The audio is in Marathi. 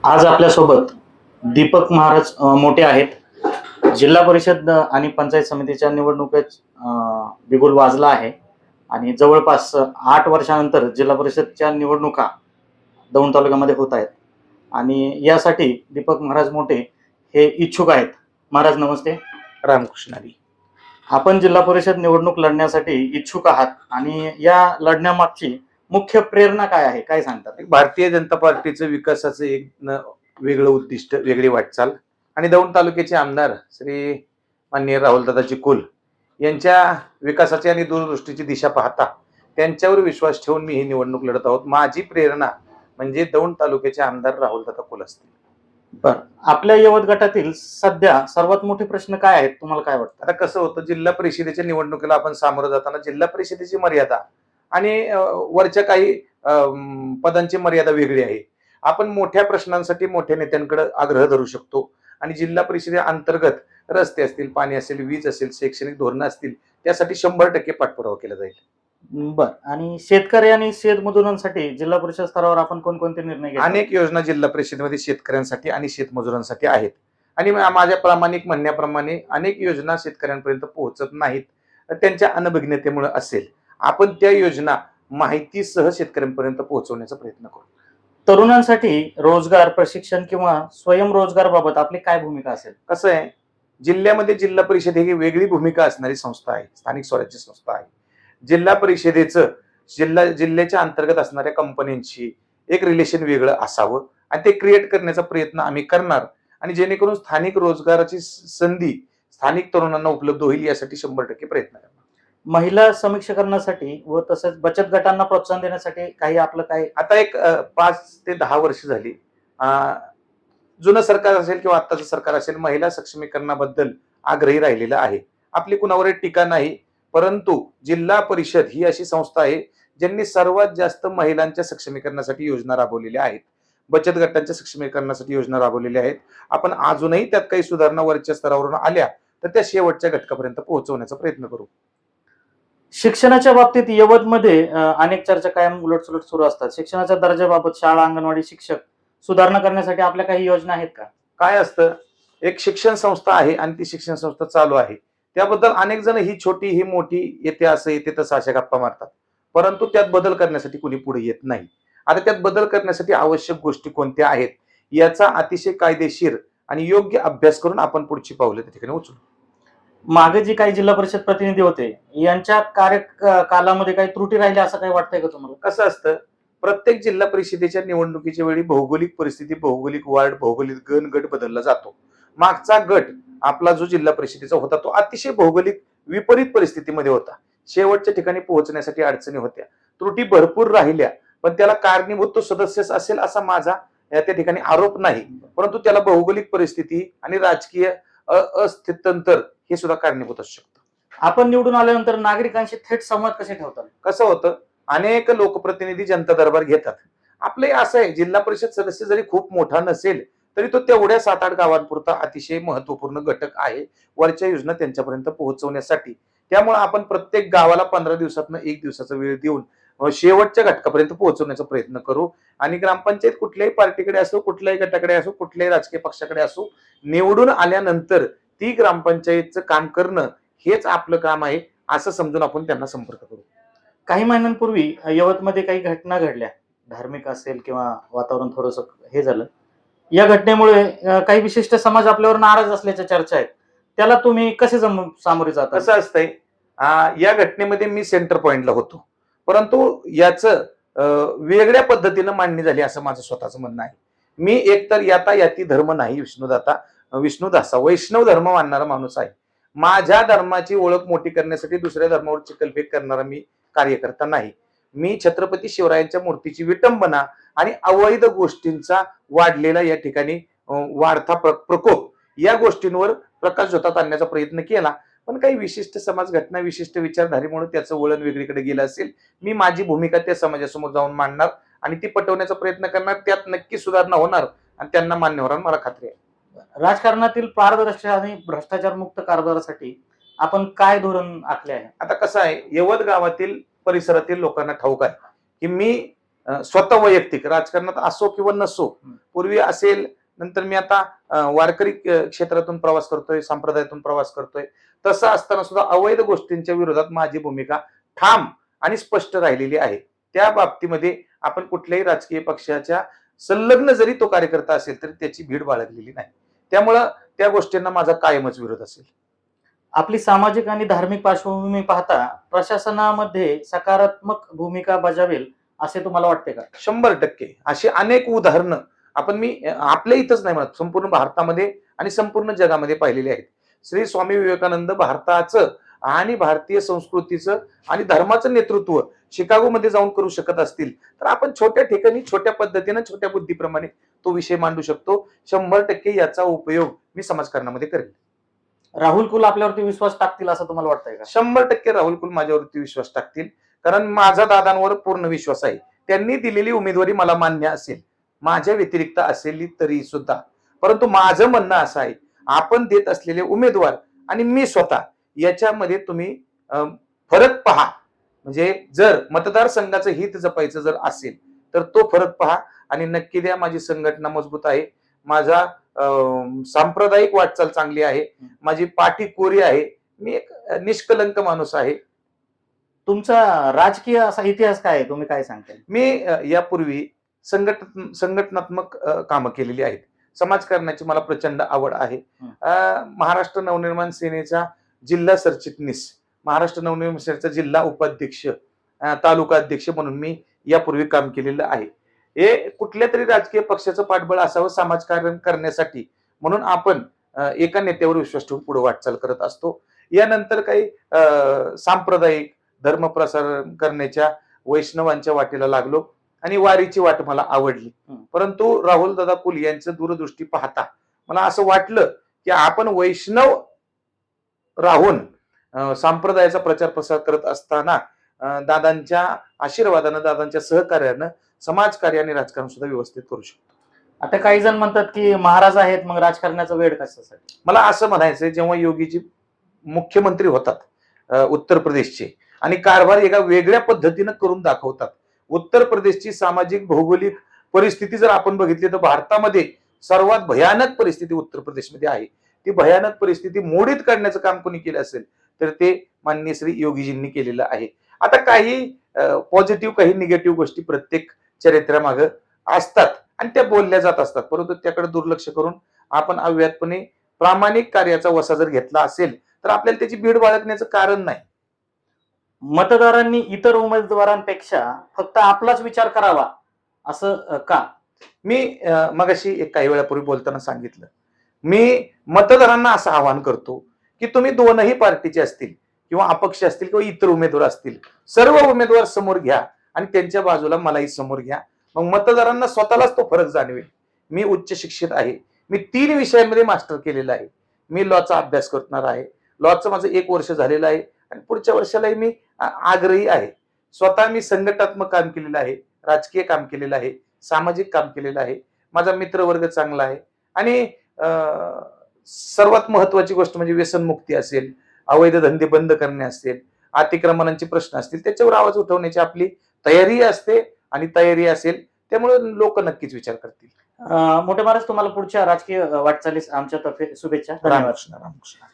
आज आपल्यासोबत दीपक महाराज मोठे आहेत. जिल्हा परिषद आणि पंचायत समितीच्या निवडणुकीत बिगुल वाजला आहे आणि जवळपास 8 वर्षानंतर जिल्हा परिषदच्या निवडणुका दौंड तालुक्यामध्ये होत आहेत आणि यासाठी दीपक महाराज मोठे हे इच्छुक आहेत. महाराज नमस्ते. रामकृष्ण हरी. आपण जिल्हा परिषद निवडणूक लढण्यासाठी इच्छुक आहात आणि या लढण्यामागची मुख्य प्रेरणा काय आहे, काय सांगतात? भारतीय जनता पार्टीचं विकासाचं एक वेगळं उद्दिष्ट, वेगळी वाटचाल आणि दौंड तालुक्याचे आमदार श्री माननीय राहुलदादा चिकुल यांच्या विकासाची आणि दूरदृष्टीची दिशा पाहता त्यांच्यावर विश्वास ठेवून मी ही निवडणूक लढत आहोत. माझी प्रेरणा म्हणजे दौंड तालुक्याचे आमदार राहुलदादा कुल असतील. बरं, आपल्या यवत गटातील सध्या सर्वात मोठे प्रश्न काय आहेत, तुम्हाला काय वाटतं? आता कसं होतं, जिल्हा परिषदेच्या निवडणुकीला आपण सामोरं जाताना जिल्हा परिषदेची मर्यादा आणि वरच्या काही पदांची मर्यादा वेगळी आहे. आपण मोठ्या प्रश्नांसाठी मोठ्या नेत्यांकडे आग्रह धरू शकतो आणि जिल्हा परिषदे अंतर्गत रस्ते असतील, पाणी असेल, वीज असेल, शैक्षणिक धोरणं असतील, त्यासाठी 100% पाठपुरावा केला जाईल. बरं, आणि शेतकरी आणि शेतमजुरांसाठी जिल्हा परिषद स्तरावर आपण कोणकोणते निर्णय घेतो? अनेक योजना जिल्हा परिषदेमध्ये शेतकऱ्यांसाठी आणि शेतमजुरांसाठी आहेत आणि माझ्या प्रामाणिक म्हणण्याप्रमाणे अनेक योजना शेतकऱ्यांपर्यंत पोहोचत नाहीत, त्यांच्या अनभिज्ञतेमुळे असेल. आपण त्या योजना माहितीसह शेतकऱ्यांपर्यंत पोहोचवण्याचा प्रयत्न करू. तरुणांसाठी रोजगार प्रशिक्षण किंवा स्वयंरोजगार बाबत आपली काय भूमिका असेल? कसं आहे, जिल्ह्यामध्ये जिल्हा परिषद ही वेगळी भूमिका असणारी संस्था आहे, स्थानिक स्वराज्य संस्था आहे. जिल्हा परिषदेचं जिल्ह्याच्या अंतर्गत असणाऱ्या कंपन्यांशी एक रिलेशन वेगळं असावं आणि ते क्रिएट करण्याचा प्रयत्न आम्ही करणार आणि जेणेकरून स्थानिक रोजगाराची संधी स्थानिक तरुणांना उपलब्ध होईल यासाठी 100% प्रयत्न करणार. महिला समीक्षकरणासाठी व तसंच बचत गटांना प्रोत्साहन देण्यासाठी काही आपलं काय? आता एक 5 ते 10 वर्ष झाली, जुनं सरकार असेल किंवा आत्ताचं सरकार असेल, महिला सक्षमीकरणाबद्दल आग्रही राहिलेलं आहे. आपली कुणावर टीका नाही, परंतु जिल्हा परिषद ही अशी संस्था आहे ज्यांनी सर्वात जास्त महिलांच्या सक्षमीकरणासाठी योजना राबवलेल्या आहेत, बचत गटांच्या सक्षमीकरणासाठी योजना राबवलेल्या आहेत. आपण अजूनही त्यात काही सुधारणा वरच्या स्तरावरून आल्या तर त्या शेवटच्या घटकापर्यंत पोहोचवण्याचा प्रयत्न करू. शिक्षणाच्या बाबतीत यवतमध्ये अनेक चर्चा कायम उलटसुलट सुरू असतात. शिक्षणाच्या दर्जाबाबत शाळा, अंगणवाडी, शिक्षक सुधारणा करण्यासाठी आपल्या काही योजना आहेत का? काय असतं, एक शिक्षण संस्था आहे आणि ती शिक्षण संस्था चालू आहे, त्याबद्दल अनेक जण ही छोटी ही मोठी येते असं येते तसं अशा गप्पा मारतात, परंतु त्यात बदल करण्यासाठी कुणी पुढे येत नाही. आता त्यात बदल करण्यासाठी आवश्यक गोष्टी कोणत्या आहेत याचा अतिशय कायदेशीर आणि योग्य अभ्यास करून आपण पुढची पावले त्या ठिकाणी उचलू. मागे जे काही जिल्हा परिषद प्रतिनिधी होते यांच्या कार्यकालामध्ये काही त्रुटी राहिल्या असं काही वाटतंय का तुम्हाला? कसं असतं, प्रत्येक जिल्हा परिषदेच्या निवडणुकीच्या वेळी भौगोलिक परिस्थिती, भौगोलिक वार्ड, भौगोलिक गट बदलला जातो. मागचा गट आपला जो जिल्हा परिषदेचा होता तो अतिशय भौगोलिक विपरीत परिस्थितीमध्ये होता. शेवटच्या ठिकाणी पोहोचण्यासाठी अडचणी होत्या, त्रुटी भरपूर राहिल्या, पण त्याला कारणीभूत तो सदस्य असेल असा माझा त्या ठिकाणी आरोप नाही, परंतु त्याला भौगोलिक परिस्थिती आणि राजकीय अस्थितंतर हे सुद्धा कारणीभूत असू शकतं. आपण निवडून आल्यानंतर नागरिकांशी थेट संवाद कसे ठेवतात? कसं होतं, अनेक लोकप्रतिनिधी जनता दरबार घेतात. आपलं असं आहे, जिल्हा परिषद सदस्य जरी खूप मोठा नसेल तरी तो तेवढ्या 7-8 गावांपुरता अतिशय महत्वपूर्ण घटक आहे वरच्या योजना त्यांच्यापर्यंत पोहोचवण्यासाठी. त्यामुळे आपण प्रत्येक गावाला 15 दिवसातनं 1 दिवसाचा वेळ देऊन शेवटच्या घटकापर्यंत पोहोचवण्याचा प्रयत्न करू आणि ग्रामपंचायत कुठल्याही पार्टीकडे असो, कुठल्याही गटाकडे असो, कुठल्याही राजकीय पक्षाकडे असो, निवडून आल्यानंतर ती ग्रामपंचायतचं काम करणं हेच आपलं काम आहे असं समजून आपण त्यांना संपर्क करू. काही महिन्यांपूर्वी यवतमध्ये काही घटना घडल्या, धार्मिक असेल किंवा वातावरण थोडंसं हे झालं. या घटनेमुळे काही विशिष्ट समाज आपल्यावर नाराज असल्याच्या चर्चा आहेत. त्याला तुम्ही कसे सामोरे जाता? कसं असतंय, या घटनेमध्ये मी सेंटर पॉइंटला होतो, परंतु याचं वेगळ्या पद्धतीनं मांडणी झाली असं माझं स्वतःचं म्हणणं आहे. मी एकतर याती धर्म नाही, विष्णुदासा वैष्णव धर्म मानणारा माणूस आहे. माझ्या धर्माची ओळख मोठी करण्यासाठी दुसऱ्या धर्मावर चिकलफेक करणारा मी कार्यकर्ता नाही. मी छत्रपती शिवरायांच्या मूर्तीची विटंबना आणि अवैध गोष्टींचा वाढलेला या ठिकाणी वाढता प्रकोप या गोष्टींवर प्रकाशझोतात आणण्याचा प्रयत्न केला, पण काही विशिष्ट समाज घटना, विशिष्ट विचारधारेमुळे त्याचं वळण वेगळीकडे गेलं असेल. मी माझी भूमिका त्या समाजासमोर जाऊन मांडणार आणि ती पटवण्याचा प्रयत्न करणार. त्यात नक्की सुधारणा होणार आणि त्यांना मान्य होणार, मला खात्री आहे. राजकारणातील पारदर्शक आणि भ्रष्टाचार मुक्त कारभारासाठी आपण काय धोरण आखले आहे? आता कसं आहे, यवत गावातील परिसरातील लोकांना ठाऊक आहे की मी स्वतः वैयक्तिक राजकारणात असो किंवा नसो, पूर्वी असेल, नंतर मी आता वारकरी क्षेत्रातून प्रवास करतोय, संप्रदायातून प्रवास करतोय, तसं असताना सुद्धा अवैध गोष्टींच्या विरोधात माझी भूमिका ठाम आणि स्पष्ट राहिलेली आहे. त्या बाबतीमध्ये आपण कुठल्याही राजकीय पक्षाच्या संलग्न जरी तो कार्यकर्ता असेल तरी त्याची भीड बाळगलेली नाही. त्यामुळं त्या गोष्टींना माझा कायमच विरोध असेल. आपली सामाजिक आणि धार्मिक पार्श्वभूमी पाहता प्रशासनामध्ये सकारात्मक भूमिका बजावेल असे तुम्हाला वाटते का? 100% अशी अनेक उदाहरणं आपण मी आपल्या इथंच नाही म्हणत, संपूर्ण भारतामध्ये आणि संपूर्ण जगामध्ये पाहिलेली आहेत. श्री स्वामी विवेकानंद भारताचं आणि भारतीय संस्कृतीचं आणि धर्माचं नेतृत्व शिकागोमध्ये जाऊन करू शकत असतील तर आपण छोट्या ठिकाणी छोट्या पद्धतीनं छोट्या बुद्धीप्रमाणे तो विषय मांडू शकतो. 100% याचा उपयोग मी समाजकारणामध्ये करेल. राहुल कुल आपल्यावरती विश्वास टाकतील असं तुम्हाला वाटतंय का? 100% राहुल कुल माझ्यावरती विश्वास टाकतील, कारण माझा दादांवर पूर्ण विश्वास आहे. त्यांनी दिलेली उमेदवारी मला मान्य असेल, माझ्या व्यतिरिक्त असेल तरी सुद्धा, परंतु माझं म्हणणं असं आहे, आपण देत असलेले उमेदवार आणि मी स्वतः याच्यामध्ये तुम्ही फरक पहा. म्हणजे जर मतदारसंघाचं हित जपायचं जर असेल तर तो फरक पहा आणि नक्की द्या. माझी संघटना मजबूत आहे, माझा सांप्रदायिक वाटचाल चांगली आहे, माझी पाठी कोरी आहे, मी एक निष्कलंक माणूस आहे. तुमचा राजकीय असा इतिहास काय आहे, तुम्ही काय सांगताय? मी यापूर्वी संघटनात्मक कामं केलेली आहेत. समाजकारणाची मला प्रचंड आवड आहे. महाराष्ट्र नवनिर्माण सेनेचा जिल्हा सरचिटणीस, महाराष्ट्र नवनिर्माण सेनेचा जिल्हा उपाध्यक्ष, तालुका अध्यक्ष म्हणून मी यापूर्वी काम केलेलं आहे. हे कुठल्या तरी राजकीय पक्षाचं पाठबळ असावं समाजकारण करण्यासाठी, म्हणून आपण एका नेत्यावर विश्वास ठेवून पुढे वाटचाल करत असतो. यानंतर काही सांप्रदायिक धर्म प्रसारण करण्याच्या वैष्णवांच्या वाटेला लागलो आणि वारीची वाट मला आवडली. परंतु राहुल दादा कुल यांचं दूरदृष्टी पाहता मला असं वाटलं की आपण वैष्णव राहून संप्रदायाचा प्रचार प्रसार करत असताना दादांच्या आशीर्वादानं, दादांच्या सहकार्यानं समाजकार्य आणि राजकारण सुद्धा व्यवस्थित करू शकतो. आता काही जण म्हणतात की महाराज आहेत मग राजकारणाचा वेळ कशासाठी? मला असं म्हणायचंय, जेव्हा योगीजी मुख्यमंत्री होतात उत्तर प्रदेशचे आणि कारभार एका वेगळ्या पद्धतीनं करून दाखवतात. उत्तर प्रदेशची सामाजिक भौगोलिक परिस्थिती जर आपण बघितली तर भारतामध्ये सर्वात भयानक परिस्थिती उत्तर प्रदेशमध्ये आहे. ती भयानक परिस्थिती मोडीत काढण्याचं काम कोणी केलं असेल तर ते माननीय श्री योगीजींनी केलेलं आहे. आता काही पॉझिटिव्ह काही निगेटिव्ह गोष्टी प्रत्येक चरित्रामागं असतात आणि त्या बोलल्या जात असतात, परंतु त्याकडे दुर्लक्ष करून आपण अव्याहतपणे प्रामाणिक कार्याचा वसा जर घेतला असेल तर आपल्याला त्याची भीड बाळगण्याचं कारण नाही. मतदारांनी इतर उमेदवारांपेक्षा फक्त आपलाच विचार करावा असं का? मी मगाशी काही वेळापूर्वी बोलताना सांगितलं, मी मतदारांना असं आवाहन करतो की तुम्ही दोनही पार्टीचे असतील किंवा अपक्ष असतील किंवा इतर उमेदवार असतील, सर्व उमेदवार समोर घ्या आणि त्यांच्या बाजूला मलाही समोर घ्या. मग मतदारांना स्वतःलाच तो फरक जाणवेल. मी उच्च शिक्षित आहे, मी 3 विषयांमध्ये मास्टर केलेलं आहे, मी लॉचा अभ्यास करणार आहे, लॉचं माझं 1 वर्ष झालेलं आहे आणि पुढच्या वर्षालाही मी आग्रही आहे. स्वतः मी संघटनात्मक काम केलेलं आहे, राजकीय काम केलेलं आहे, सामाजिक काम केलेलं आहे, माझा मित्रवर्ग चांगला आहे आणि सर्वात महत्वाची गोष्ट म्हणजे व्यसनमुक्ती असेल, अवैध धंदे बंद करणे असेल, अतिक्रमणांचे प्रश्न असतील, त्याच्यावर आवाज उठवण्याची आपली तयारी असते आणि तयारी असेल, त्यामुळे लोक नक्कीच विचार करतील. मोठे महाराज, तुम्हाला पुढच्या राजकीय वाटचालीस आमच्यातर्फे शुभेच्छा. रामकृष्ण रामकृष्ण.